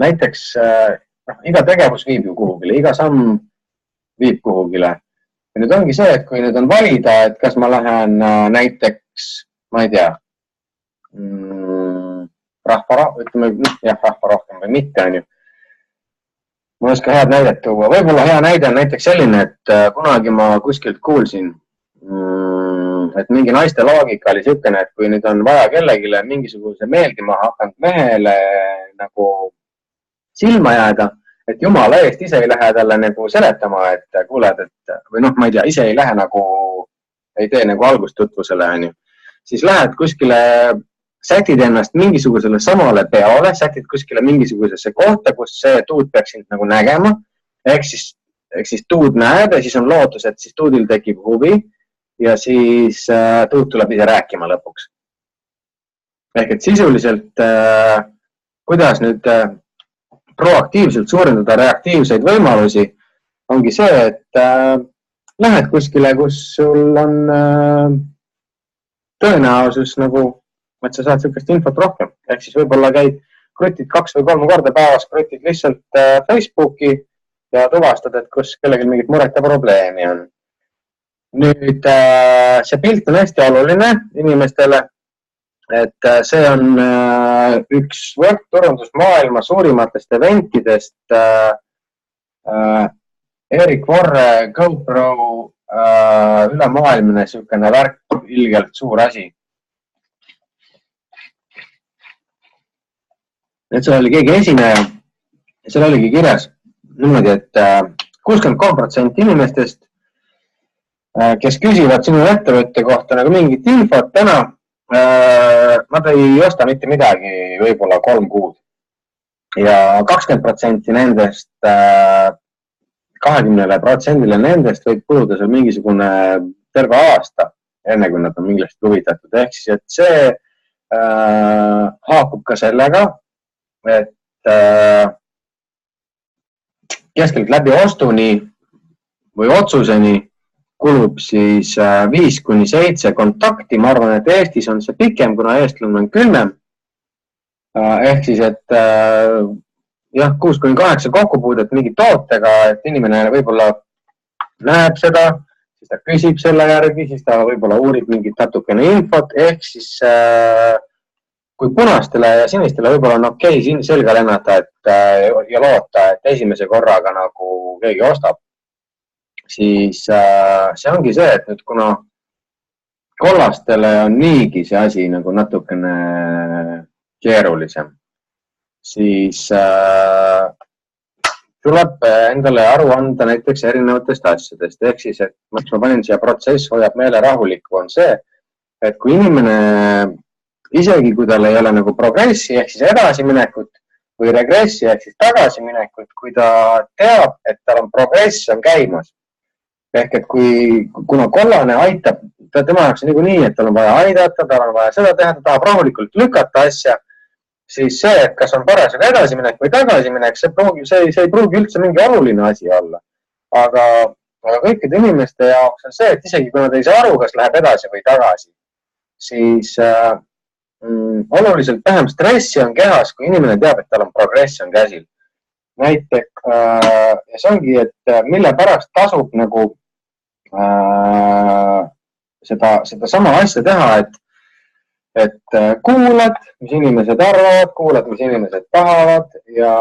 näiteks iga tegevus viib ju kuhugile, iga samm viib kuhugile. Ja nüüd ongi see, et kui nüüd on valida, et kas ma lähen näiteks, ma ei tea, rahva rohkem või mitte, on ju. Ma oska head näidet tuua. Võib-olla hea näide on näiteks selline, et kunagi ma kuskilt kuulsin, et mingi naiste loogika oli selline, et kui nüüd on vaja kellegile mingisuguse meeldima hakanud mehele nagu silma jääda, et jumala eest ise ei lähe talle nagu seletama, et kuuled, et või noh, ma ei tea, ise ei lähe nagu, ei tee nagu algustutvusele, on ju. Siis lähed kuskile, sätid ennast mingisugusele samale peole, sätid kuskile mingisugusesse kohta, kus see tuud peaks sind nagu nägema. Ehk siis tuud näeb ja siis on lootus, et siis tuudil tekib huvi ja siis tuud tuleb ise rääkima lõpuks. Ehk et sisuliselt, kuidas nüüd proaktiivselt suurendada reaktiivseid võimalusi, ongi see, et lähed kuskile, kus sul on tõenäosus nagu et sa saad sellist infot rohkem. Ehk siis võib-olla käid krutid 2 või 3 korda päevas, krutid lihtsalt Facebooki ja tuvastad, et kus kellelgi mingit muret ja probleemi on. Nüüd see pilt on hästi oluline inimestele, et see on üks võrkturundusmaailma suurimatest eventidest Erik Vorre GoPro ülemaailmne sükene värk, ilgelt suur asi. Et seal oli keegi esineja ja seal oligi kirjas niimoodi, et 63% inimestest, kes küsivad sinu ettevõtte kohta nagu mingit infot täna, nad ei osta mitte midagi võib-olla 3 kuud. Ja 20% nendest, 20% nendest võib kuluda seal mingisugune terve aasta, enne kui nad on millest huvitatud. Ehk siis, et see haakub ka sellega, et keskelt läbi ostuni või otsuseni kulub siis 5-7 kontakti. Ma arvan, et Eestis on see pikem, kuna eestlane on 10. Ehk siis, et jah, 6-8 kokkupuudet mingi tootega, et inimene võib-olla näeb seda, siis ta küsib selle järgi, siis ta võib-olla uurib mingit natukene infot, ehk siis kui punastele ja sinistele võib-olla on okei siin selga lennata ja loota, et esimese korraga nagu keegi ostab, siis see ongi see, et nüüd kuna kollastele on niigi see asi nagu natukene keerulisem, siis tuleb endale aru anda näiteks erinevatest asjadest. Ehk siis, et ma panin siia protsess hoiab meele rahulikku on see, et kui inimene isegi kui tal ei ole nagu progressi ehk siis edasiminekut või regressi ehk siis tagasiminekut, kui ta teab, et tal on progress on käimas. Ehk et kuna kollane aitab, tema jaoks on nii, et tal on vaja aidata, tal on vaja seda teha, ta tahab rahulikult lükata asja, siis see, et kas on parasjagu edasiminek või tagasiminek, see ei pruugi üldse mingi oluline asi olla. Aga aga kõikide inimeste jaoks on see, et isegi kui nad ei saa aru, kas läheb edasi või tagasi, siis oluliselt vähem stressi on kehas, kui inimene teab, et tal on progress on käsil. Näiteks ja see ongi, et mille pärast tasub nagu seda sama asja teha, et kuulad, mis inimesed arvavad, kuulad, mis inimesed tahavad ja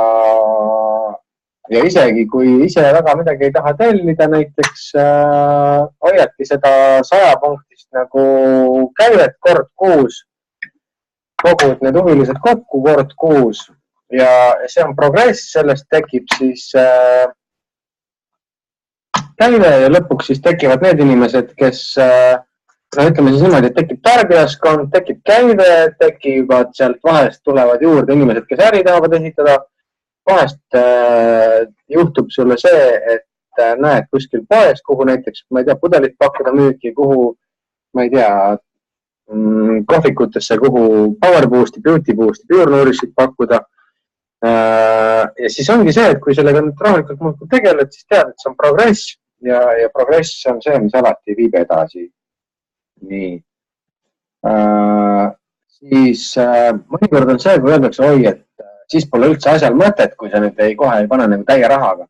isegi kui ise väga midagi ei taha tellida, näiteks hoiadki seda 100 punktist nagu käivet kord kuus, kogud need huvilised kokku kord kuus ja see on progress, sellest tekib siis käive ja lõpuks siis tekivad need inimesed, kes ütleme siis niimoodi, et tekib tarbijaskond, tekib käive, tekivad sealt vahest tulevad juurde inimesed, kes äri tahavad esitada. Vahest juhtub sulle see, et näed kuskil poes, kuhu näiteks, ma ei tea, pudelit pakkuda müüki, kuhu, ma ei tea, kohvikutesse, kuhu Power Boosti, Beauty Boosti, Pure Nourishit pakkuda. Ja siis ongi see, et kui sellega nüüd rahulikult muudkui tegeled, siis tead, et see on progress ja progress on see, mis alati viib edasi. Nii. Siis mõnikord on see, kui öeldakse, oi, et siis pole üldse asjal mõtet, kui sa nüüd kohe ei pane nagu täie rahaga.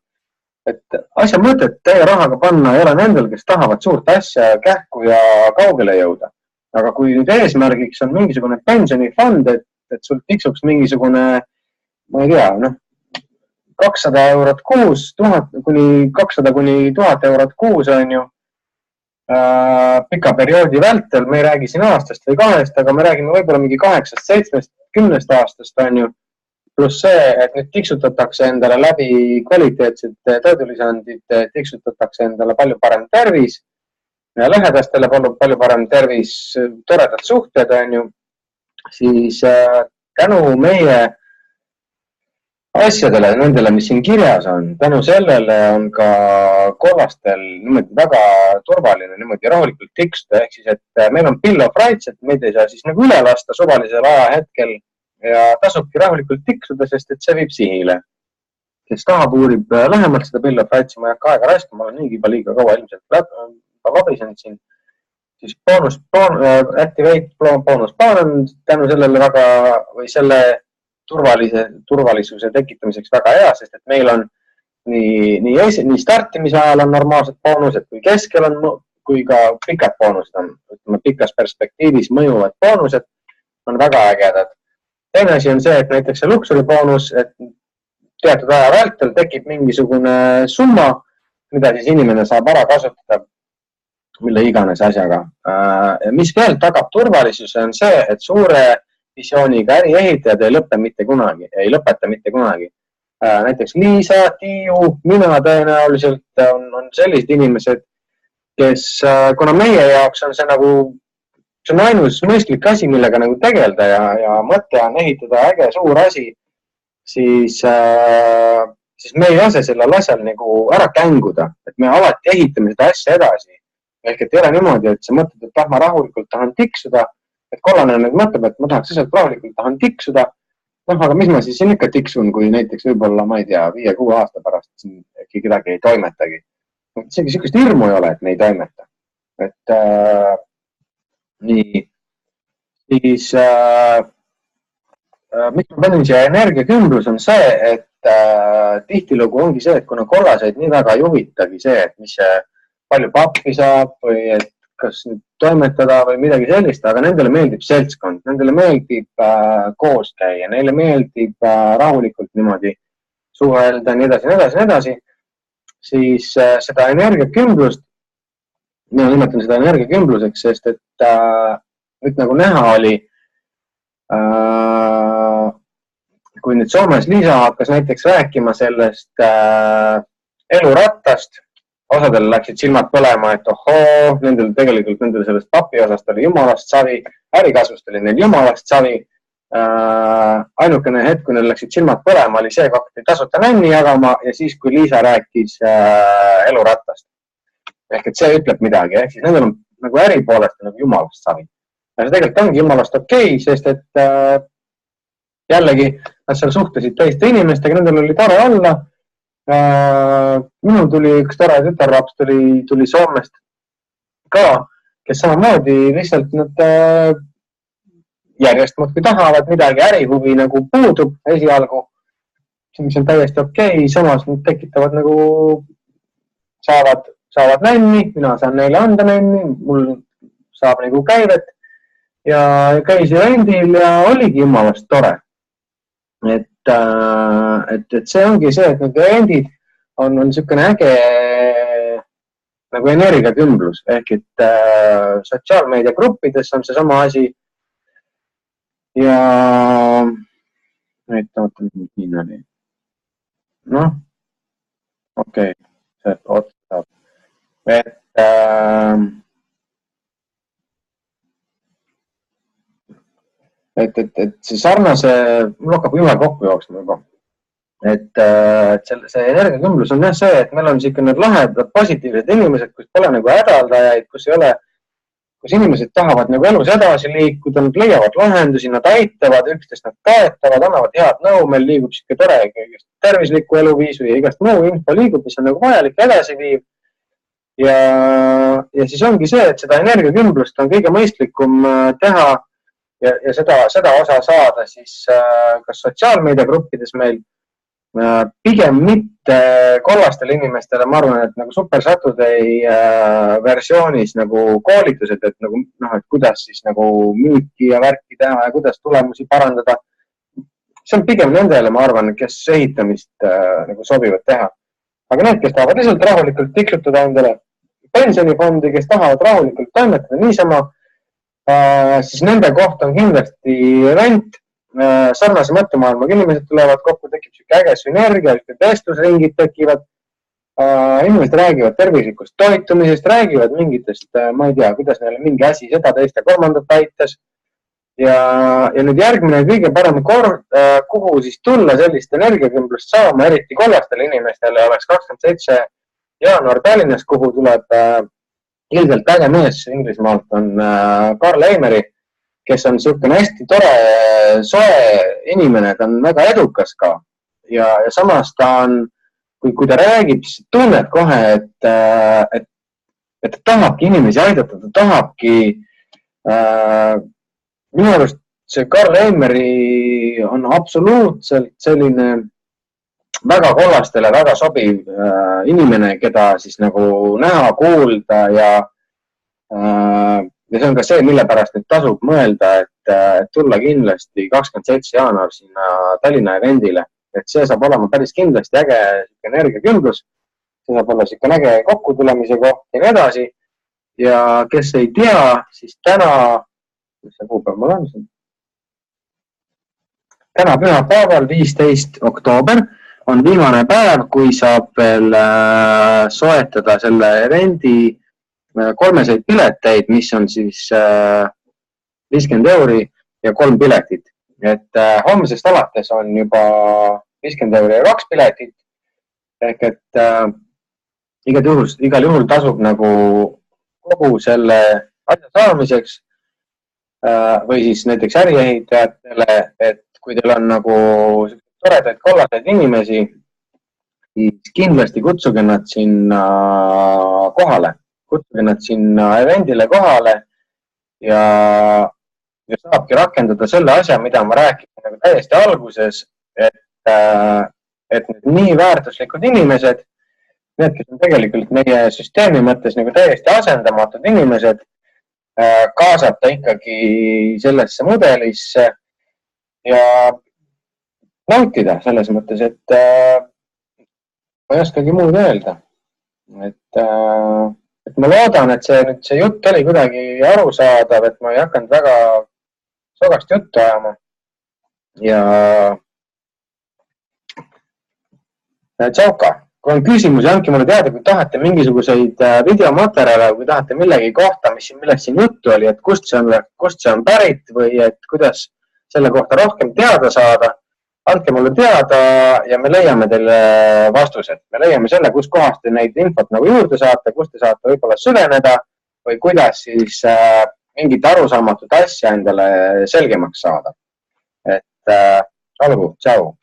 Et asja mõtet täie rahaga panna ei ole nendel, kes tahavad suurt asja kähku ja kaugele jõuda. Aga kui nüüd eesmärgiks on mingisugune pensionifond, et sul tiksuks mingisugune, ma ei tea, 200 eurot kuus, 200 kuni 1000 eurot kuus on ju pika perioodi vältel, me ei räägi siin aastast või 2, aga me räägime võib-olla mingi 8, 7, 10 aastast on ju. Pluss see, et nüüd tiksutatakse endale läbi kvaliteetsed toidulisandid, tiksutatakse endale palju parem tervis ja lähedastele palju parem tervis, toredad suhted on ju, siis tänu meie asjadele, nendele, mis siin kirjas on, tänu sellele on ka kollastel niimoodi väga turvaline niimoodi rahulikult tiksuda, ehk siis, et meil on Bill of Rights, et meid ei saa siis nagu üle lasta suvalisel ajahetkel ja tasubki rahulikult tiksuda, sest et see viib sihile. Kes tahab uurib lähemalt seda Bill of Rights, ma ei hakka aega raiskama, ma olen niigi juba liiga kaua ilmselt vabisenud siin. Siis Activate bonus on tänu sellele väga või selle turvalisuse tekitamiseks väga hea, sest et meil on nii startimise ajal on normaalsed boonused, kui keskel on, kui ka pikad boonused on, ütleme pikas perspektiivis mõjuvad boonused on väga ägedad. Teine asi on see, et näiteks see luksuri boonus, et teatud aja vältel tekib mingisugune summa, mida siis inimene saab ära kasutada, mille iganes asjaga. Mis veel tagab turvalisuse on see, et suure visiooniga äriehitajad ei lõpeta mitte kunagi. Näiteks Liisa, Tiiu, mina tõenäoliselt on sellised inimesed, kes, kuna meie jaoks on see nagu, see on ainus mõistlik asi, millega nagu tegelda ja mõte on ehitada äge suur asi, siis me ei lase sellel asjal nagu ära känguda, et me alati ehitame seda asja edasi. Ehk et ei ole niimoodi, et sa mõtled, et ma rahulikult tahan tiksuda, et kollane nüüd mõtleb, et ma tahaks lihtsalt rahulikult tahan tiksuda. Aga mis ma siis siin ikka tiksun, kui näiteks võib-olla, ma ei tea, 5-6 aasta pärast siin äkki kedagi ei toimetagi. Isegi sellist hirmu ei ole, et me ei toimeta. Et nii, siis mis ma panin siia energiakümblus on see, et tihtilugu ongi see, et kuna kollaseid nii väga juhitagi see, et mis see palju pappi saab või et kas nüüd toimetada või midagi sellist, aga nendele meeldib seltskond, nendele meeldib koos käia, neile meeldib rahulikult niimoodi suhelda, nii edasi, siis seda energiakümblust, mina nimetan seda energiakümbluseks, sest et nüüd nagu näha oli, kui nüüd Soomes Liisa hakkas näiteks rääkima sellest elurattast, osadel läksid silmad põlema, et ohoo, nendel sellest papi osast oli jumalast savi, ärikasvust oli neil jumalast savi. Ainukene hetk, kui neil läksid silmad põlema, oli see, kui hakati tasuta nänni jagama ja siis, kui Liisa rääkis elurattast. Ehk et see ütleb midagi, ehk siis nendel on nagu äri poolest nagu jumalast savi. Ja see tegelikult ongi jumalast okei, sest et jällegi nad seal suhtlesid teiste inimestega, nendel oli tore olla. Minul tuli üks tore tütarlaps tuli Soomest ka, kes samamoodi lihtsalt nad järjest muudkui tahavad midagi, ärihuvi nagu puudub esialgu, mis on täiesti okei, samas nad tekitavad nagu, saavad nänni, mina saan neile anda nänni, mul saab nagu käivet ja käisin rendil ja oligi jumalast tore. Et see ongi see, et need rendid on niisugune äge nagu energiakümblus ehk et sotsiaalmeediagruppides on see sama asi. Ja nüüd ootan, mis siin oli. Noh, okei, see otsab. Et see sarnase, mul hakkab juhe kokku jooksma juba. Et see energiakümblus on jah see, et meil on niisugune lahedad positiivsed inimesed, kus pole nagu hädaldajaid, kus inimesed tahavad nagu elus edasi liikuda, nad leiavad lahendusi, nad aitavad üksteist, nad toetavad, annavad head nõu, meil liigub siuke tore tervisliku eluviisu ja igast muu info liigub, mis on nagu vajalik edasi viib. Ja siis ongi see, et seda energiakümblust on kõige mõistlikum teha ja seda osa saada siis kas sotsiaalmeediagruppides meil pigem mitte kollastele inimestele, ma arvan, et nagu Super Saturday versioonis nagu koolitused, et nagu et kuidas siis nagu müüki ja värki teha ja kuidas tulemusi parandada. See on pigem nendele, ma arvan, kes ehitamist nagu sobivad teha. Aga need, kes tahavad lihtsalt rahulikult tiksutada endale pensionifondi, kes tahavad rahulikult toimetada niisama, siis nende koht on kindlasti rent. Sarnase mõttemaailmaga inimesed tulevad kokku, tekib siuke äge sünergia, vestlusringid tekivad. Inimesed räägivad tervislikust toitumisest, räägivad mingitest, ma ei tea, kuidas neile mingi asi seda teist ja kolmandat aitas. Ja nüüd järgmine kõige parem kord, kuhu siis tulla sellist energiakümblust saama, eriti kollastele inimestele, oleks 27. jaanuar Tallinnas, kuhu tuleb ilgelt äge mees Inglismaalt on Karl Eimeri, kes on niisugune hästi tore, soe inimene, ta on väga edukas ka. Ja samas ta on, kui ta räägib, siis tunned kohe, et ta tahabki inimesi aidata, ta tahabki, minu arust see Karl Eimeri on absoluutselt selline väga kollastele, väga sobiv inimene, keda siis nagu näha, kuulda ja see on ka see, mille pärast nüüd tasub mõelda, et tulla kindlasti 27. jaanuar sinna Tallinna evendile. Et see saab olema päris kindlasti äge energiakümblus. See saab olla niisugune äge kokkutulemise koht ja nii edasi. Ja kes ei tea, siis täna, mis see kuupäev mul on siin? Täna pühapäeval 15. oktoober on viimane päev, kui saab veel soetada selle evendi 3 pileteid, mis on siis 50 € ja 3 piletit. Et homsest alates on juba 50 € ja 2 piletit. Ehk et igal juhul tasub nagu kogu selle asja saamiseks või siis näiteks äriehitajatele, et kui teil on nagu toredaid kollaseid inimesi, siis kindlasti kutsuge nad sinna kohale. Kutsuge nad sinna evendile kohale ja saabki rakendada selle asja, mida ma rääkisin nagu täiesti alguses, et need nii väärtuslikud inimesed, need, kes on tegelikult meie süsteemi mõttes nagu täiesti asendamatud inimesed, kaasata ikkagi sellesse mudelisse ja nautida selles mõttes, et ma ei oskagi muud öelda. Et ma loodan, et see jutt oli kuidagi arusaadav, et ma ei hakanud väga sogast juttu ajama. Ja tšauka, kui on küsimusi, andke mulle teada, kui tahate mingisuguseid videomaterjale, kui tahate millegi kohta, millest siin juttu oli, et kust see on pärit või et kuidas selle kohta rohkem teada saada. Andke mulle teada ja me leiame teile vastused. Me leiame selle, kus kohast te neid infot nagu juurde saate, kus te saate võib-olla süveneda või kuidas siis mingit arusaamatut asja endale selgemaks saada. Et olgu, tšau!